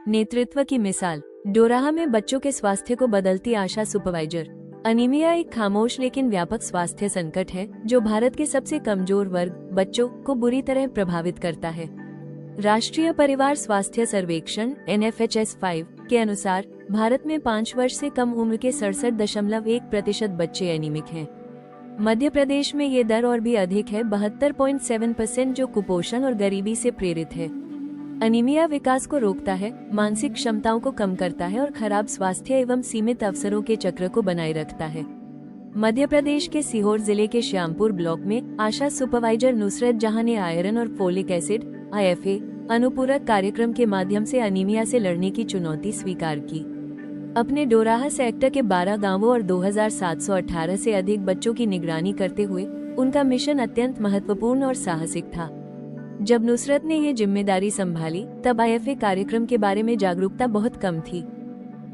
नेतृत्व की मिसाल, डोराहा में बच्चों के स्वास्थ्य को बदलती आशा सुपरवाइजर। अनीमिया एक खामोश लेकिन व्यापक स्वास्थ्य संकट है जो भारत के सबसे कमजोर वर्ग बच्चों को बुरी तरह प्रभावित करता है। राष्ट्रीय परिवार स्वास्थ्य सर्वेक्षण NFHS 5 के अनुसार भारत में 5 वर्ष से कम उम्र के 67.1% बच्चे एनीमिक हैं। मध्य प्रदेश में ये दर और भी अधिक है, 72.7%, जो कुपोषण और गरीबी से प्रेरित है। अनीमिया विकास को रोकता है, मानसिक क्षमताओं को कम करता है और खराब स्वास्थ्य एवं सीमित अवसरों के चक्र को बनाए रखता है। मध्य प्रदेश के सीहोर जिले के श्यामपुर ब्लॉक में आशा सुपरवाइजर नुसरत जहां ने आयरन और फोलिक एसिड IFA अनुपूरक कार्यक्रम के माध्यम से अनीमिया से लड़ने की चुनौती स्वीकार की। अपने डोराहा सेक्टर के 12 गांवों और 2718 से अधिक बच्चों की निगरानी करते हुए उनका मिशन अत्यंत महत्वपूर्ण और साहसिक था। जब नुसरत ने ये जिम्मेदारी संभाली तब IFA कार्यक्रम के बारे में जागरूकता बहुत कम थी।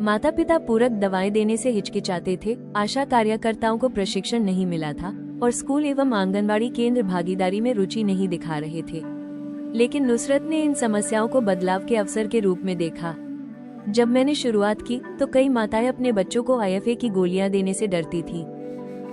माता पिता पूरक दवाएं देने से हिचकिचाते थे, आशा कार्यकर्ताओं को प्रशिक्षण नहीं मिला था और स्कूल एवं आंगनबाड़ी केंद्र भागीदारी में रुचि नहीं दिखा रहे थे। लेकिन नुसरत ने इन समस्याओं को बदलाव के अवसर के रूप में देखा। जब मैंने शुरुआत की तो कई माताएं अपने बच्चों को IFA की गोलियां देने से डरती थी।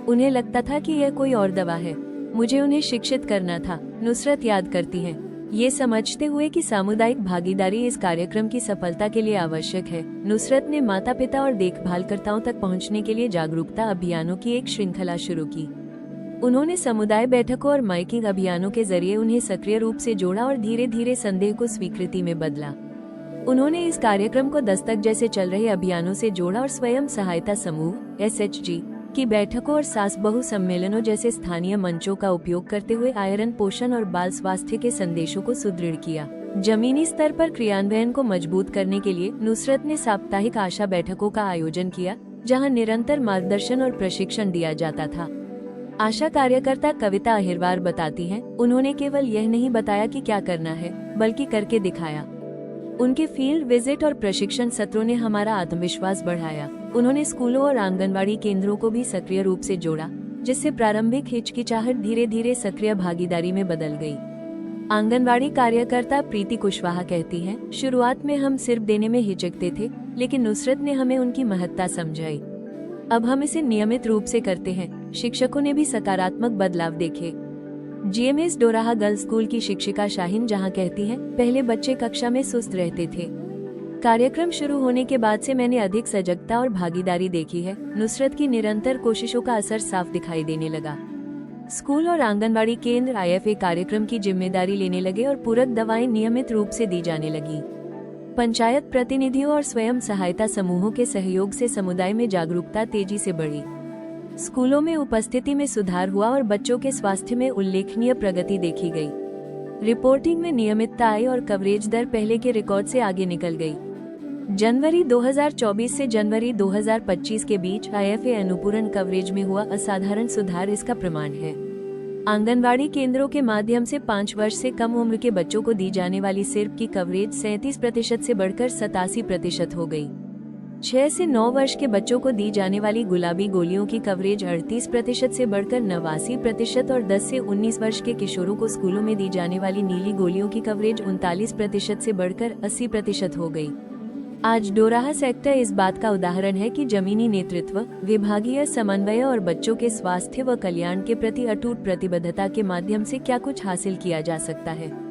उन्हें लगता था कि यह कोई और दवा है। मुझे उन्हें शिक्षित करना था, नुसरत याद करती हैं। ये समझते हुए कि सामुदायिक भागीदारी इस कार्यक्रम की सफलता के लिए आवश्यक है, नुसरत ने माता पिता और देखभालकर्ताओं तक पहुंचने के लिए जागरूकता अभियानों की एक श्रृंखला शुरू की। उन्होंने समुदाय बैठकों और माइकिंग अभियानों के जरिए उन्हें सक्रिय रूप से जोड़ा और धीरे धीरे संदेह को स्वीकृति में बदला। उन्होंने इस कार्यक्रम को दस्तक जैसे चल रहे अभियानों से जोड़ा और स्वयं सहायता समूह SHG की बैठकों और सास बहू सम्मेलनों जैसे स्थानीय मंचों का उपयोग करते हुए आयरन, पोषण और बाल स्वास्थ्य के संदेशों को सुदृढ़ किया। जमीनी स्तर पर क्रियान्वयन को मजबूत करने के लिए नुसरत ने साप्ताहिक आशा बैठकों का आयोजन किया, जहां निरंतर मार्गदर्शन और प्रशिक्षण दिया जाता था। आशा कार्यकर्ता कविता अहिरवार बताती हैं, उन्होंने केवल यह नहीं बताया कि क्या करना है, बल्कि करके दिखाया। उनके फील्ड विजिट और प्रशिक्षण सत्रों ने हमारा आत्मविश्वास बढ़ाया। उन्होंने स्कूलों और आंगनबाड़ी केंद्रों को भी सक्रिय रूप से जोड़ा, जिससे प्रारंभिक हिचकिचाहट धीरे धीरे सक्रिय भागीदारी में बदल गई। आंगनबाड़ी कार्यकर्ता प्रीति कुशवाहा कहती हैं, शुरुआत में हम सिर्फ देने में हिचकते थे, लेकिन नुसरत ने हमें उनकी महत्ता समझाई। अब हम इसे नियमित रूप से करते हैं। शिक्षकों ने भी सकारात्मक बदलाव देखे। GMS डोराहा गर्ल्स स्कूल की शिक्षिका शाहीन जहां कहती हैं, पहले बच्चे कक्षा में सुस्त रहते थे। कार्यक्रम शुरू होने के बाद से मैंने अधिक सजगता और भागीदारी देखी है। नुसरत की निरंतर कोशिशों का असर साफ दिखाई देने लगा। स्कूल और आंगनबाड़ी केंद्र IFA कार्यक्रम की जिम्मेदारी लेने लगे और पूरक दवाएं नियमित रूप से दी जाने लगी। पंचायत प्रतिनिधियों और स्वयं सहायता समूहों के सहयोग से समुदाय में जागरूकता तेजी से बढ़ी। स्कूलों में उपस्थिति में सुधार हुआ और बच्चों के स्वास्थ्य में उल्लेखनीय प्रगति देखी गई। रिपोर्टिंग में नियमितता आई और कवरेज दर पहले के रिकॉर्ड से आगे निकल गई। जनवरी 2024 से जनवरी 2025 के बीच IFA अनुपूरक कवरेज में हुआ असाधारण सुधार इसका प्रमाण है। आंगनबाड़ी केंद्रों के माध्यम से 5 वर्ष से कम उम्र के बच्चों को दी जाने वाली सिर्फ की कवरेज 37% से बढ़कर 87% हो गई। 6 से 9 वर्ष के बच्चों को दी जाने वाली गुलाबी गोलियों की कवरेज 38% से बढ़कर 89% और 10 से 19 वर्ष के किशोरों को स्कूलों में दी जाने वाली नीली गोलियों की कवरेज 39% से बढ़कर 80% हो गई। आज डोराहा सेक्टर इस बात का उदाहरण है कि जमीनी नेतृत्व, विभागीय समन्वय और बच्चों के स्वास्थ्य व कल्याण के प्रति अटूट प्रतिबद्धता के माध्यम से क्या कुछ हासिल किया जा सकता है।